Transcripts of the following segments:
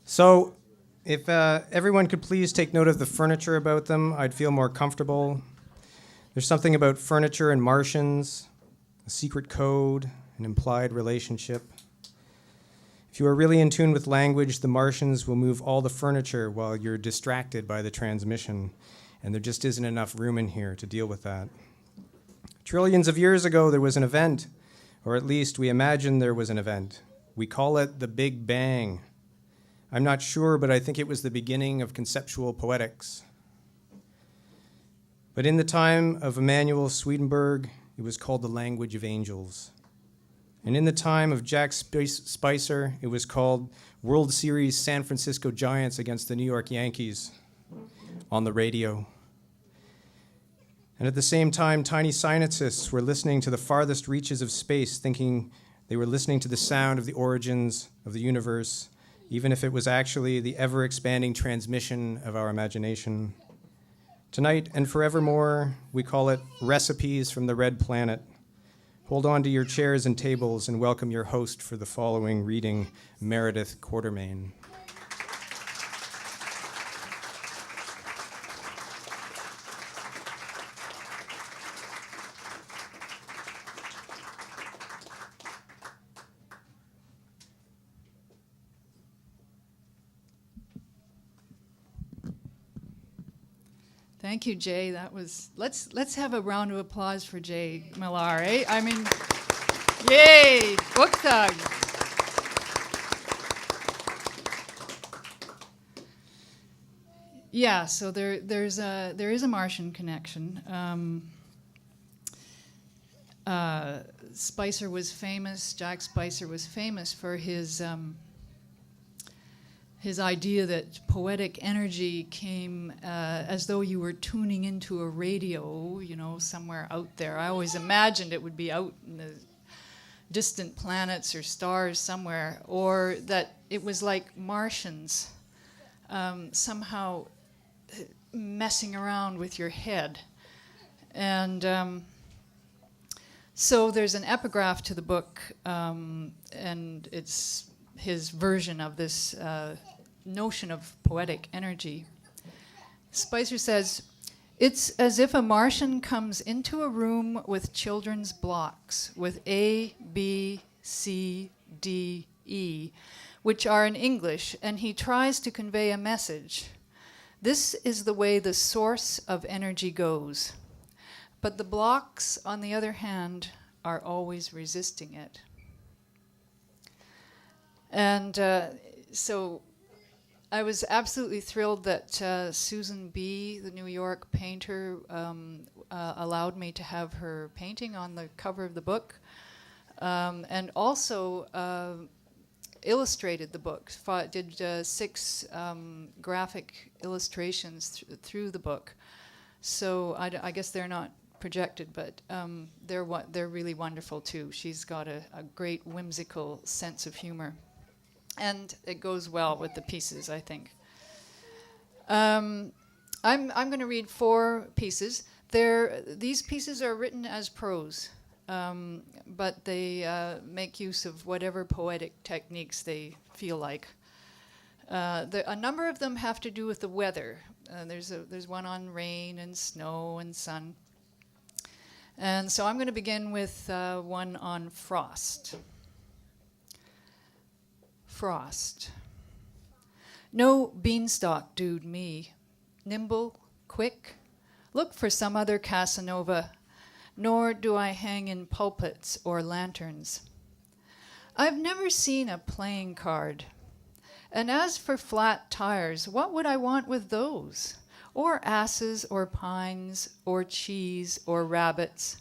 So, if everyone could please take note of the furniture about them, I'd feel more comfortable. There's something about furniture and Martians, a secret code, an implied relationship. If you are really in tune with language, the Martians will move all the furniture while you're distracted by the transmission, and there just isn't enough room in here to deal with that. Trillions of years ago, there was an event, or at least we imagine there was an event. We call it the Big Bang. I'm not sure, but I think it was the beginning of conceptual poetics. But in the time of Emanuel Swedenborg, it was called the language of angels. And in the time of Jack Spicer, it was called World Series San Francisco Giants against the New York Yankees on the radio. And at the same time, tiny scientists were listening to the farthest reaches of space, thinking they were listening to the sound of the origins of the universe, even if it was actually the ever-expanding transmission of our imagination. Tonight and forevermore, we call it Recipes from the Red Planet. Hold on to your chairs and tables and welcome your host for the following reading, Meredith Quartermain. Thank you, Jay. That was let's have a round of applause for Jay Millar, eh? I mean, yay, BookThug. Yeah, so there is a Martian connection. Spicer was famous. Jack Spicer was famous for his idea that poetic energy came as though you were tuning into a radio, somewhere out there. I always imagined it would be out in the distant planets or stars somewhere, or that it was like Martians somehow messing around with your head. And so there's an epigraph to the book, and it's his version of this notion of poetic energy. Spicer says, "It's as if a Martian comes into a room with children's blocks, with A, B, C, D, E, which are in English, and he tries to convey a message. This is the way the source of energy goes. But the blocks, on the other hand, are always resisting it." And so I was absolutely thrilled that Susan B., the New York painter, allowed me to have her painting on the cover of the book, and also illustrated the book, did 6 graphic illustrations through the book. So I guess they're not projected, but they're really wonderful too. She's got a great whimsical sense of humor. And it goes well with the pieces, I think. I'm going to read 4 pieces. These pieces are written as prose, but they make use of whatever poetic techniques they feel like. A number of them have to do with the weather. There's one on rain and snow and sun. And so I'm going to begin with one on frost. Frost. No Bienstock dude me. Nimble, quick, look for some other Casanova, nor do I hang in pulpits or lanterns. I've never seen a playing card. And as for flat tires, what would I want with those? Or asses or pines or cheese or rabbits?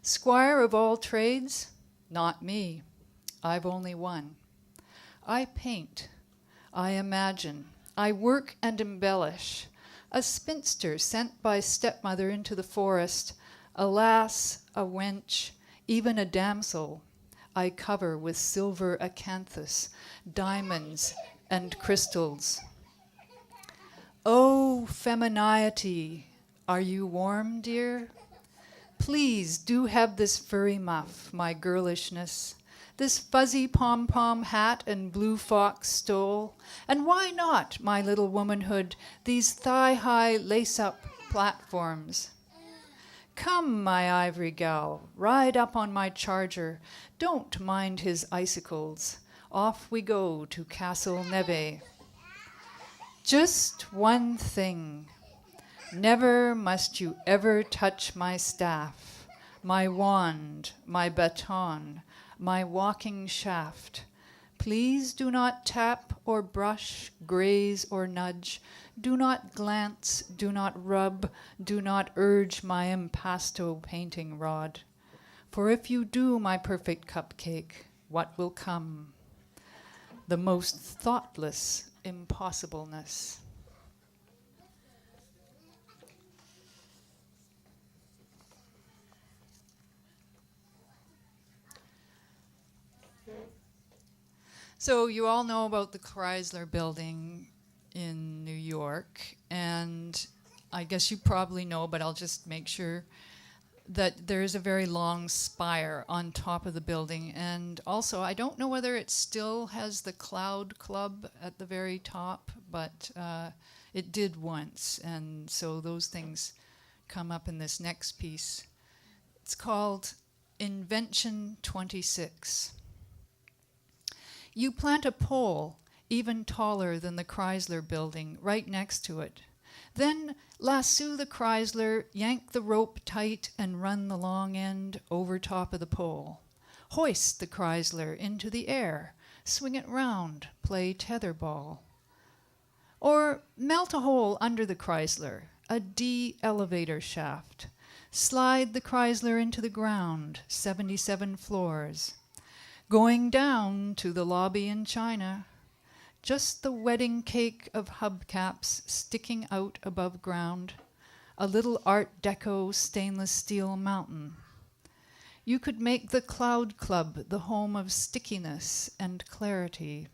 Squire of all trades? Not me. I've only one. I paint, I imagine, I work and embellish. A spinster sent by stepmother into the forest, a lass, a wench, even a damsel, I cover with silver acanthus, diamonds and crystals. Oh, femininity, are you warm, dear? Please do have this furry muff, my girlishness. This fuzzy pom-pom hat and blue fox stole? And why not, my little womanhood, these thigh-high lace-up platforms? Come, my ivory gal, ride up on my charger. Don't mind his icicles. Off we go to Castle Neve. Just one thing. Never must you ever touch my staff, my wand, my baton, my walking shaft. Please do not tap or brush, graze or nudge. Do not glance, do not rub, do not urge my impasto painting rod. For if you do, my perfect cupcake, what will come? The most thoughtless impossibleness. So you all know about the Chrysler Building in New York, and I guess you probably know, but I'll just make sure that there is a very long spire on top of the building. And also, I don't know whether it still has the Cloud Club at the very top, but it did once, and so those things come up in this next piece. It's called Invention 26. You plant a pole even taller than the Chrysler Building right next to it. Then lasso the Chrysler, yank the rope tight, and run the long end over top of the pole. Hoist the Chrysler into the air, swing it round, play tetherball. Or melt a hole under the Chrysler, a D-elevator shaft. Slide the Chrysler into the ground, 77 floors. Going down to the lobby in China, just the wedding cake of hubcaps sticking out above ground, a little Art Deco stainless steel mountain. You could make the Cloud Club the home of stickiness and clarity.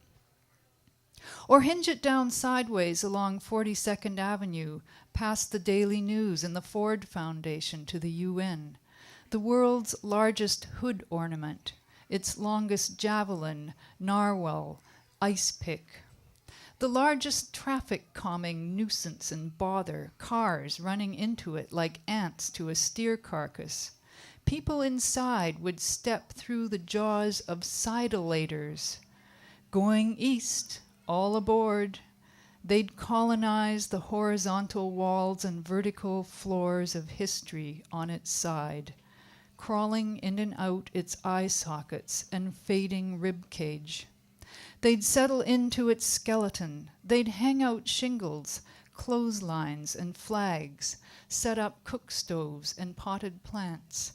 Or hinge it down sideways along 42nd Avenue, past the Daily News and the Ford Foundation to the UN, the world's largest hood ornament, its longest javelin, narwhal, ice pick. The largest traffic calming nuisance and bother, cars running into it like ants to a steer carcass. People inside would step through the jaws of sidelators. Going east, all aboard. They'd colonize the horizontal walls and vertical floors of history on its side, crawling in and out its eye sockets and fading rib cage. They'd settle into its skeleton. They'd hang out shingles, clotheslines, and flags, set up cook stoves and potted plants,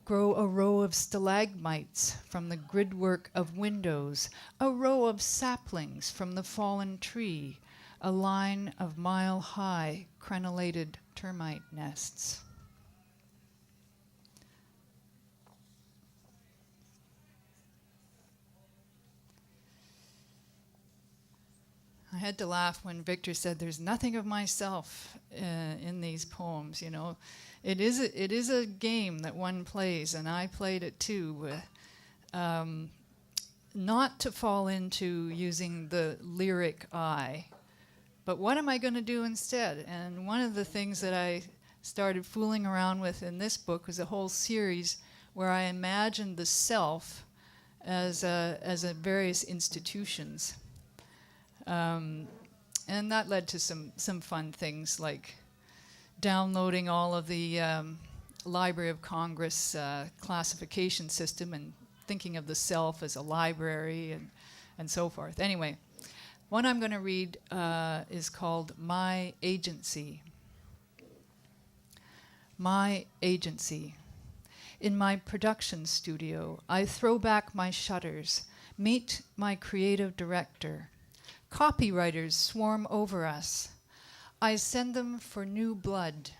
grow a row of stalagmites from the gridwork of windows, a row of saplings from the fallen tree, a line of mile-high crenellated termite nests. I had to laugh when Victor said there's nothing of myself in these poems, you know. It is a game that one plays, and I played it too. Not to fall into using the lyric I, but what am I going to do instead? And one of the things that I started fooling around with in this book was a whole series where I imagined the self as a various institutions. And that led to some fun things like downloading all of the Library of Congress classification system and thinking of the self as a library and so forth. Anyway, one I'm going to read is called My Agency. My Agency. In my production studio, I throw back my shutters, meet my creative director. Copywriters swarm over us. I send them for new blood.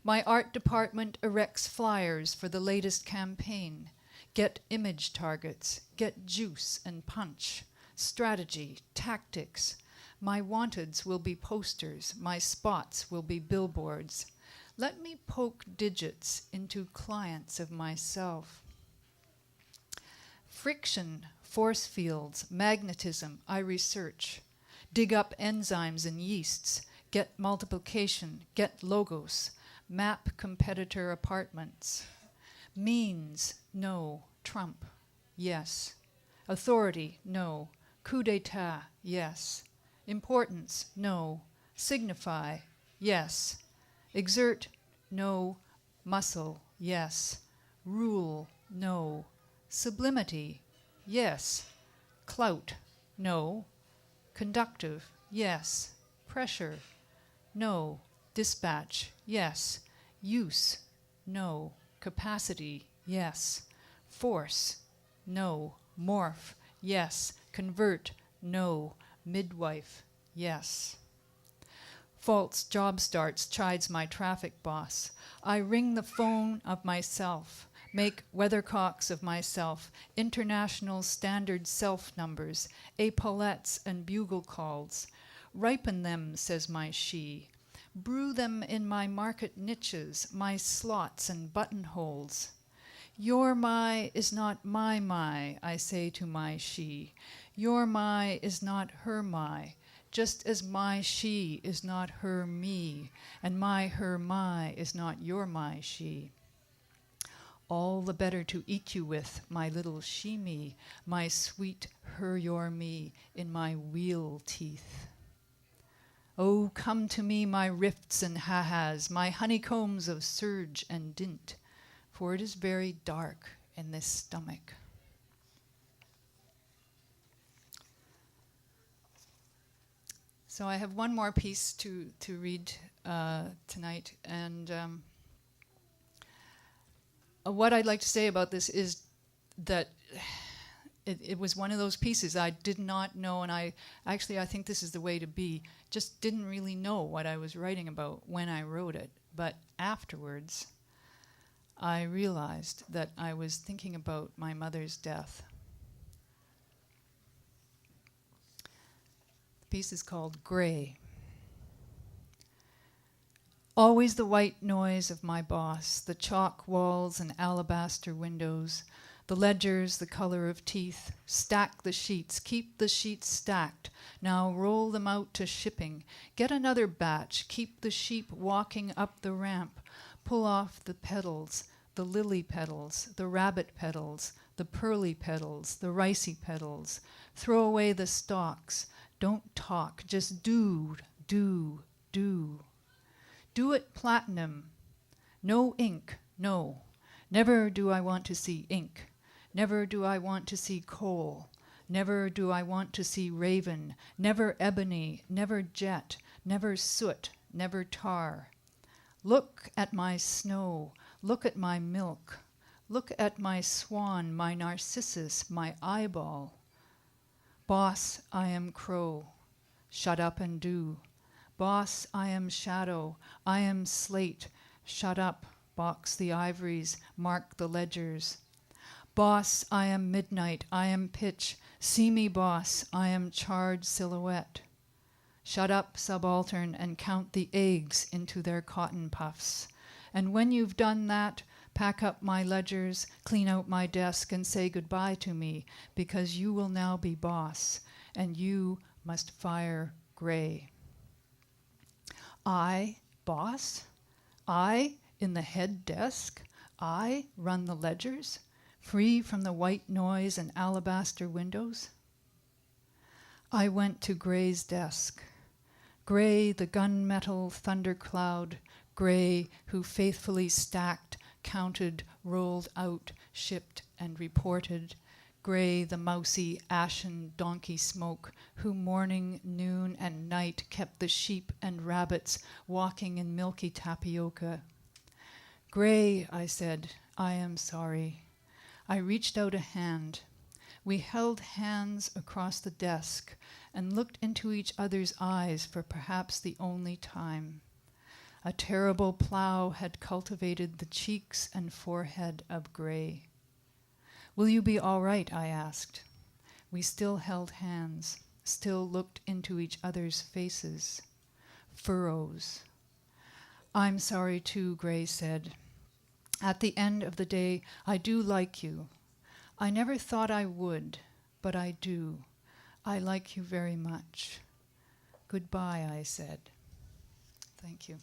My art department erects flyers for the latest campaign. Get image targets, get juice and punch, strategy, tactics. My wanteds will be posters, my spots will be billboards. Let me poke digits into clients of myself. Friction, force fields, magnetism, I research. Dig up enzymes and yeasts, get multiplication, get logos, map competitor apartments. Means, no. Trump, yes. Authority, no. Coup d'etat, yes. Importance, no. Signify, yes. Exert, no. Muscle, yes. Rule, no. Sublimity, yes. Clout, no. Conductive, yes. Pressure, no. Dispatch, yes. Use, no. Capacity, yes. Force, no. Morph, yes. Convert, no. Midwife, yes. False job starts chides my traffic boss. I ring the phone of myself, make weathercocks of myself, international standard self numbers, epaulettes and bugle calls. Ripen them, says my she. Brew them in my market niches, my slots and buttonholes. Your my is not my, I say to my she. Your my is not her my, just as my she is not her me, and my her my is not your my she. All the better to eat you with, my little she-me, my sweet her your me in my wheel teeth. Oh, come to me, my rifts and ha-has, my honeycombs of surge and dint, for it is very dark in this stomach. So I have one more piece to read tonight, and what I'd like to say about this is that it was one of those pieces I did not know, and I think this is the way to be. Just didn't really know what I was writing about when I wrote it, but afterwards I realized that I was thinking about my mother's death. The piece is called Gray. Always the white noise of my boss, the chalk walls and alabaster windows, the ledgers, the color of teeth. Stack the sheets, keep the sheets stacked. Now roll them out to shipping. Get another batch, keep the sheep walking up the ramp. Pull off the petals, the lily petals, the rabbit petals, the pearly petals, the ricey petals. Throw away the stalks. Don't talk, just do. Do it platinum. No ink, no. Never do I want to see ink. Never do I want to see coal. Never do I want to see raven. Never ebony, never jet, never soot, never tar. Look at my snow. Look at my milk. Look at my swan, my narcissus, my eyeball. Boss, I am crow. Shut up and do. Boss, I am shadow, I am slate. Shut up, box the ivories, mark the ledgers. Boss, I am midnight, I am pitch. See me, boss, I am charred silhouette. Shut up, subaltern, and count the eggs into their cotton puffs. And when you've done that, pack up my ledgers, clean out my desk, and say goodbye to me, because you will now be boss, and you must fire Gray. I, boss? I, in the head desk? I run the ledgers, free from the white noise and alabaster windows? I went to Gray's desk. Gray, the gunmetal thundercloud, Gray, who faithfully stacked, counted, rolled out, shipped, and reported. Gray, the mousy, ashen donkey smoke, who morning, noon, and night kept the sheep and rabbits walking in milky tapioca. Gray, I said, I am sorry. I reached out a hand. We held hands across the desk and looked into each other's eyes for perhaps the only time. A terrible plow had cultivated the cheeks and forehead of Gray. Will you be all right? I asked. We still held hands, still looked into each other's faces. Furrows. I'm sorry too, Gray said. At the end of the day, I do like you. I never thought I would, but I do. I like you very much. Goodbye, I said. Thank you.